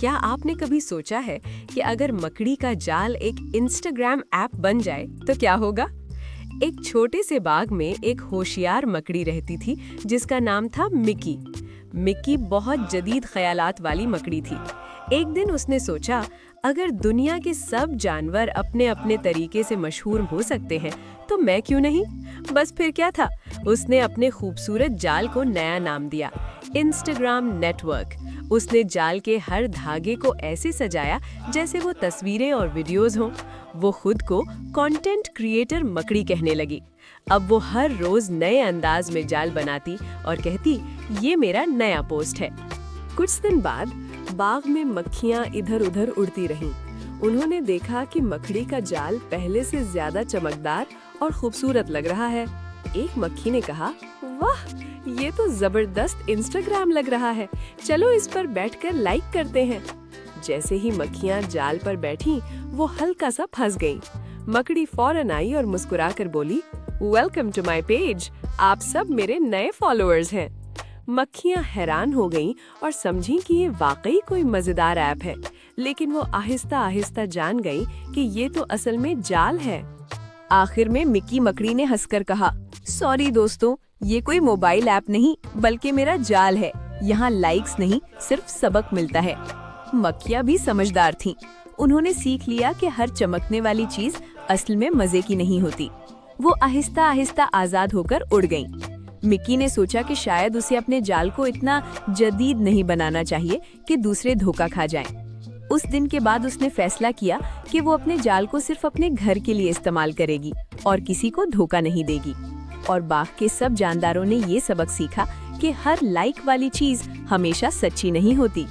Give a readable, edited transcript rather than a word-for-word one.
क्या आपने कभी सोचा है कि अगर मकड़ी का जाल एक इंस्टाग्राम ऐप बन जाए तो क्या होगा? एक छोटे से बाग में एक होशियार मकड़ी रहती थी जिसका नाम था मिकी। मिकी बहुत जदीद ख्यालात वाली मकड़ी थी। एक दिन उसने सोचा, अगर दुनिया के सब जानवर अपने अपने तरीके से मशहूर हो सकते हैं तो मैं क्यों नहीं? बस फिर क्या था, उसने अपने खूबसूरत जाल को नया नाम दिया, इंस्टाग्राम नेटवर्क। उसने जाल के हर धागे को ऐसे सजाया जैसे वो तस्वीरें और वीडियोस हों। वो खुद को कंटेंट क्रिएटर मकड़ी कहने लगी। अब वो हर रोज नए अंदाज में जाल बनाती और कहती, ये मेरा नया पोस्ट है। कुछ दिन बाद बाग में मक्खियां इधर-उधर उड़ती रहीं। उन्होंने देखा कि मकड़ी का जाल पहले से ज्यादा चमकदार और खूबसूरत लग रहा है। एक मक्खी ने कहा, वाह, ये तो जबरदस्त इंस्टाग्राम लग रहा है, चलो इस पर बैठकर लाइक करते हैं। जैसे ही मक्खियां जाल पर बैठी, वो हल्का सा फंस गईं। मकड़ी फौरन आई और मुस्कुराकर बोली, वेलकम टू माय पेज, आप सब मेरे नए फॉलोअर्स हैं। मक्खियां हैरान हो गईं और समझी कि ये वाकई कोई मजेदार ऐप है, लेकिन वो आहिस्ता आहिस्ता जान गईं कि ये तो असल में जाल है। आखिर में मिकी मकड़ी ने हंसकर कहा, सॉरी दोस्तों, ये कोई मोबाइल ऐप नहीं बल्कि मेरा जाल है। यहाँ लाइक्स नहीं, सिर्फ सबक मिलता है। मक्खियाँ भी समझदार थीं। उन्होंने सीख लिया कि हर चमकने वाली चीज असल में मजे की नहीं होती। वो आहिस्ता आहिस्ता आजाद होकर उड़ गईं। मिकी ने सोचा कि शायद उसे अपने जाल को इतना जदीद नहीं बनाना चाहिए कि दूसरे धोखा खा जाएं। उस दिन के बाद उसने फैसला किया कि वो अपने जाल को सिर्फ अपने घर के लिए इस्तेमाल करेगी और किसी को धोखा नहीं देगी। और बाग के सब जानदारों ने ये सबक सीखा कि हर लाइक वाली चीज हमेशा सच्ची नहीं होती।